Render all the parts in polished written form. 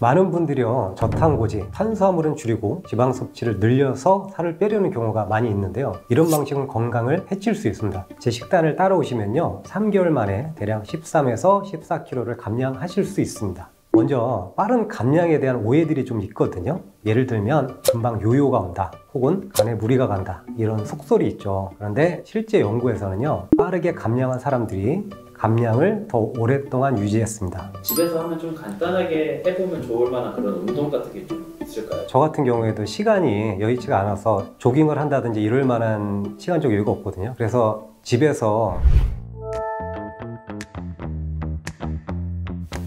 많은 분들이요, 저탄고지, 탄수화물은 줄이고 지방 섭취를 늘려서 살을 빼려는 경우가 많이 있는데요. 이런 방식은 건강을 해칠 수 있습니다. 제 식단을 따라오시면요, 3개월 만에 대략 13에서 14kg를 감량하실 수 있습니다. 먼저 빠른 감량에 대한 오해들이 좀 있거든요. 예를 들면 금방 요요가 온다, 혹은 간에 무리가 간다, 이런 속설이 있죠. 그런데 실제 연구에서는요, 빠르게 감량한 사람들이 감량을 더 오랫동안 유지했습니다. 집에서 하면 좀 간단하게 해보면 좋을 만한 그런 운동 같은 게 좀 있을까요? 저 같은 경우에도 시간이 여의치가 않아서 조깅을 한다든지 이럴 만한 시간적 여유가 없거든요. 그래서 집에서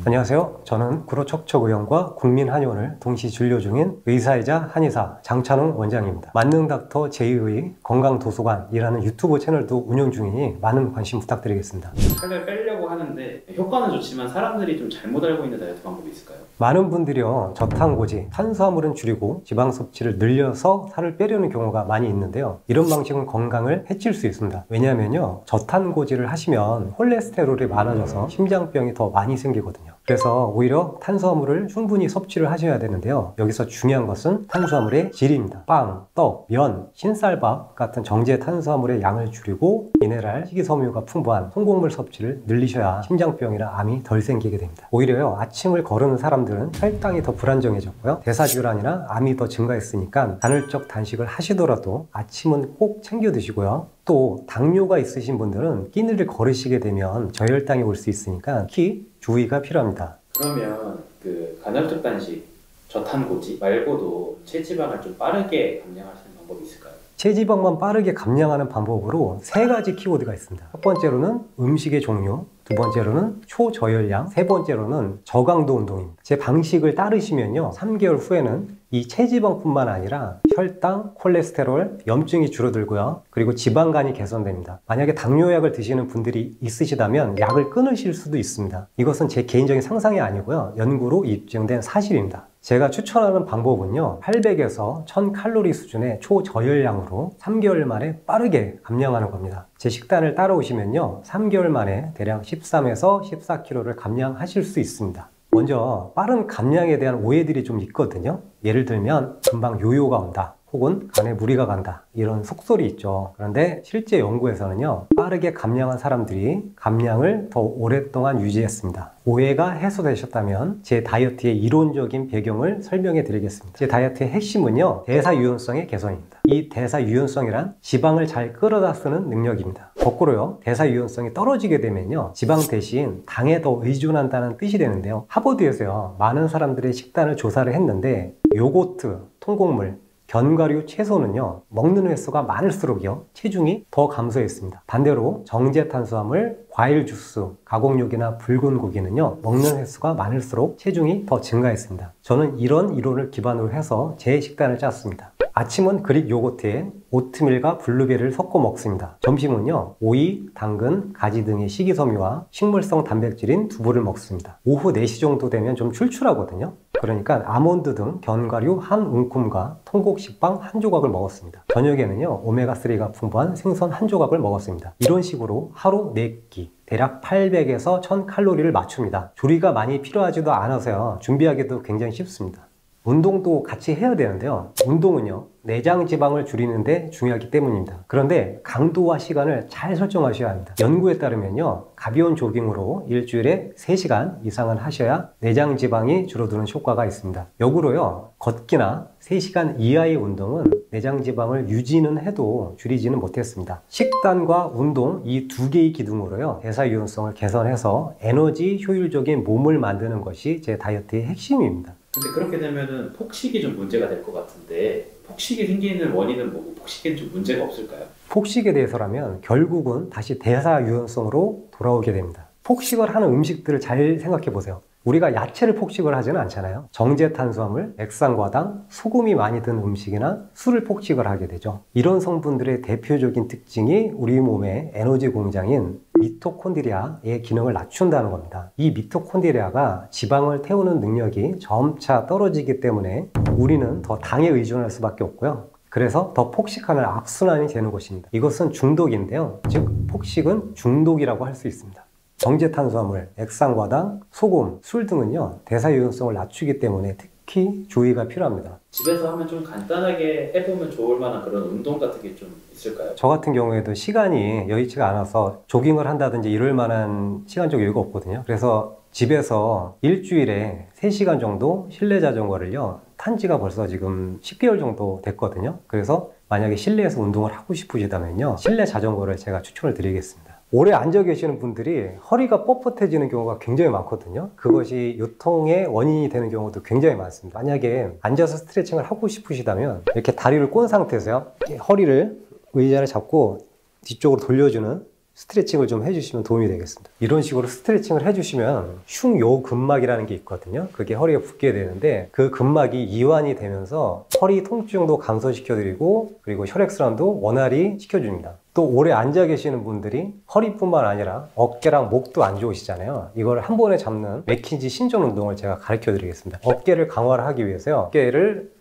안녕하세요. 저는 구로척척의원과 국민한의원을 동시 진료 중인 의사이자 한의사 장찬웅 원장입니다. 만능닥터 제이의 건강도서관이라는 유튜브 채널도 운영 중이니 많은 관심 부탁드리겠습니다. 살을 빼려고 하는데 효과는 좋지만 사람들이 좀 잘못 알고 있는 다이어트 방법이 있을까요? 많은 분들이요, 저탄고지, 탄수화물은 줄이고 지방 섭취를 늘려서 살을 빼려는 경우가 많이 있는데요. 이런 방식은 건강을 해칠 수 있습니다. 왜냐하면요, 저탄고지를 하시면 콜레스테롤이 많아져서 심장병이 더 많이 생기거든요. 그래서 오히려 탄수화물을 충분히 섭취를 하셔야 되는데요. 여기서 중요한 것은 탄수화물의 질입니다. 빵, 떡, 면, 흰쌀밥 같은 정제 탄수화물의 양을 줄이고 미네랄, 식이섬유가 풍부한 송곡물 섭취를 늘리셔야 심장병이나 암이 덜 생기게 됩니다. 오히려요, 아침을 거르는 사람들은 혈당이 더 불안정해졌고요, 대사질환이나 암이 더 증가했으니까 간헐적 단식을 하시더라도 아침은 꼭 챙겨 드시고요. 또 당뇨가 있으신 분들은 끼니를 거르시게 되면 저혈당이 올 수 있으니까 특히 주의가 필요합니다. 그러면 그 간헐적 단식, 저탄고지 말고도 체지방을 좀 빠르게 감량할 수 있는 방법이 있을까요? 체지방만 빠르게 감량하는 방법으로 3가지 키워드가 있습니다. 첫 번째로는 음식의 종류, 두 번째로는 초저열량, 세 번째로는 저강도 운동입니다. 제 방식을 따르시면요, 3개월 후에는 이 체지방뿐만 아니라 혈당, 콜레스테롤, 염증이 줄어들고요, 그리고 지방간이 개선됩니다. 만약에 당뇨약을 드시는 분들이 있으시다면 약을 끊으실 수도 있습니다. 이것은 제 개인적인 상상이 아니고요, 연구로 입증된 사실입니다. 제가 추천하는 방법은요, 800에서 1000칼로리 수준의 초저열량으로 3개월 만에 빠르게 감량하는 겁니다. 제 식단을 따라오시면요, 3개월 만에 대략 13에서 14kg를 감량하실 수 있습니다. 먼저 빠른 감량에 대한 오해들이 좀 있거든요. 예를 들면 금방 요요가 온다, 혹은 간에 무리가 간다, 이런 속설이 있죠. 그런데 실제 연구에서는요, 빠르게 감량한 사람들이 감량을 더 오랫동안 유지했습니다. 오해가 해소되셨다면 제 다이어트의 이론적인 배경을 설명해 드리겠습니다. 제 다이어트의 핵심은요, 대사유연성의 개선입니다. 이 대사유연성이란 지방을 잘 끌어다 쓰는 능력입니다. 거꾸로요, 대사유연성이 떨어지게 되면요, 지방 대신 당에 더 의존한다는 뜻이 되는데요. 하버드에서요, 많은 사람들의 식단을 조사를 했는데 요거트, 통곡물, 견과류, 채소는요, 먹는 횟수가 많을수록요, 체중이 더 감소했습니다. 반대로 정제 탄수화물, 과일 주스, 가공육이나 붉은 고기는요, 먹는 횟수가 많을수록 체중이 더 증가했습니다. 저는 이런 이론을 기반으로 해서 제 식단을 짰습니다. 아침은 그릭 요거트에 오트밀과 블루베리를 섞어 먹습니다. 점심은요, 오이, 당근, 가지 등의 식이섬유와 식물성 단백질인 두부를 먹습니다. 오후 4시 정도 되면 좀 출출하거든요. 그러니까 아몬드 등 견과류 한 움큼과 통곡식빵 한 조각을 먹었습니다. 저녁에는요, 오메가3가 풍부한 생선 한 조각을 먹었습니다. 이런 식으로 하루 4끼 대략 800에서 1000칼로리를 맞춥니다. 조리가 많이 필요하지도 않아서요, 준비하기도 굉장히 쉽습니다. 운동도 같이 해야 되는데요, 운동은요, 내장 지방을 줄이는 데 중요하기 때문입니다. 그런데 강도와 시간을 잘 설정하셔야 합니다. 연구에 따르면요, 가벼운 조깅으로 일주일에 3시간 이상은 하셔야 내장 지방이 줄어드는 효과가 있습니다. 역으로요, 걷기나 3시간 이하의 운동은 내장 지방을 유지는 해도 줄이지는 못했습니다. 식단과 운동, 이 2개의 기둥으로요, 대사유연성을 개선해서 에너지 효율적인 몸을 만드는 것이 제 다이어트의 핵심입니다. 근데 그렇게 되면은 폭식이 좀 문제가 될 것 같은데, 폭식이 생기는 원인은 뭐고 폭식에는 좀 문제가 없을까요? 폭식에 대해서라면 결국은 다시 대사유연성으로 돌아오게 됩니다. 폭식을 하는 음식들을 잘 생각해 보세요. 우리가 야채를 폭식을 하지는 않잖아요. 정제 탄수화물, 액상과당, 소금이 많이 든 음식이나 술을 폭식을 하게 되죠. 이런 성분들의 대표적인 특징이 우리 몸의 에너지 공장인 미토콘드리아의 기능을 낮춘다는 겁니다. 이 미토콘드리아가 지방을 태우는 능력이 점차 떨어지기 때문에 우리는 더 당에 의존할 수밖에 없고요, 그래서 더 폭식하는 악순환이 되는 것입니다. 이것은 중독인데요, 즉 폭식은 중독이라고 할 수 있습니다. 정제탄수화물, 액상과당, 소금, 술 등은요 대사유연성을 낮추기 때문에 특히 주의가 필요합니다. 집에서 하면 좀 간단하게 해보면 좋을 만한 그런 운동 같은 게 좀 있을까요? 저 같은 경우에도 시간이 여의치가 않아서 조깅을 한다든지 이럴 만한 시간적 여유가 없거든요. 그래서 집에서 일주일에 3시간 정도 실내 자전거를요 탄 지가 벌써 지금 10개월 정도 됐거든요. 그래서 만약에 실내에서 운동을 하고 싶으시다면요 실내 자전거를 제가 추천을 드리겠습니다. 오래 앉아 계시는 분들이 허리가 뻣뻣해지는 경우가 굉장히 많거든요. 그것이 요통의 원인이 되는 경우도 굉장히 많습니다. 만약에 앉아서 스트레칭을 하고 싶으시다면 이렇게 다리를 꼰 상태에서요 이렇게 허리를 의자를 잡고 뒤쪽으로 돌려주는 스트레칭을 좀 해주시면 도움이 되겠습니다. 이런 식으로 스트레칭을 해주시면 흉요근막이라는 게 있거든요. 그게 허리에 붙게 되는데 그 근막이 이완이 되면서 허리 통증도 감소시켜드리고 그리고 혈액순환도 원활히 시켜줍니다. 또 오래 앉아 계시는 분들이 허리뿐만 아니라 어깨랑 목도 안 좋으시잖아요. 이걸 한 번에 잡는 맥킨지 신전 운동을 제가 가르쳐 드리겠습니다. 어깨를 강화를 하기 위해서요 어깨를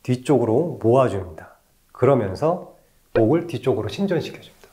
뒤쪽으로 모아줍니다. 그러면서 목을 뒤쪽으로 신전시켜줍니다.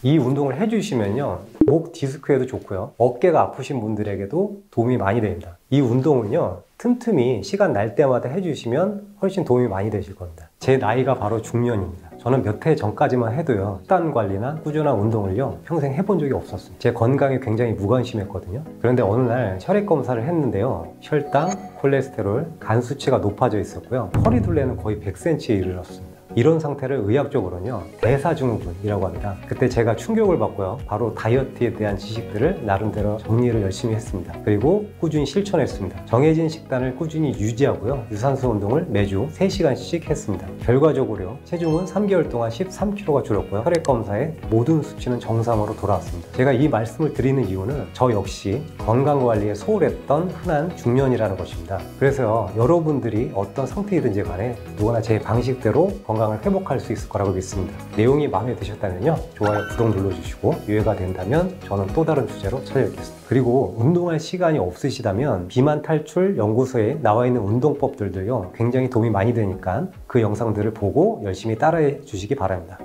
이 운동을 해주시면요 목 디스크에도 좋고요 어깨가 아프신 분들에게도 도움이 많이 됩니다. 이 운동은요 틈틈이 시간 날 때마다 해주시면 훨씬 도움이 많이 되실 겁니다. 제 나이가 바로 중년입니다. 저는 몇 해 전까지만 해도요 식단 관리나 꾸준한 운동을요 평생 해본 적이 없었습니다. 제 건강에 굉장히 무관심했거든요. 그런데 어느 날 혈액 검사를 했는데요 혈당, 콜레스테롤, 간 수치가 높아져 있었고요 허리둘레는 거의 100cm에 이르렀습니다. 이런 상태를 의학적으로는요 대사증후군이라고 합니다. 그때 제가 충격을 받고요 바로 다이어트에 대한 지식들을 나름대로 정리를 열심히 했습니다. 그리고 꾸준히 실천했습니다. 정해진 식단을 꾸준히 유지하고요 유산소 운동을 매주 3시간씩 했습니다. 결과적으로 체중은 3개월 동안 13kg가 줄었고요 혈액 검사에 모든 수치는 정상으로 돌아왔습니다. 제가 이 말씀을 드리는 이유는 저 역시 건강관리에 소홀했던 흔한 중년이라는 것입니다. 그래서 여러분들이 어떤 상태이든지 간에 누구나 제 방식대로 건강을 회복할 수 있을 거라고 믿습니다. 내용이 마음에 드셨다면요 좋아요, 구독 눌러주시고 기회가 된다면 저는 또 다른 주제로 찾아뵙겠습니다. 그리고 운동할 시간이 없으시다면 비만 탈출 연구소에 나와 있는 운동법들도요 굉장히 도움이 많이 되니까 그 영상들을 보고 열심히 따라해 주시기 바랍니다.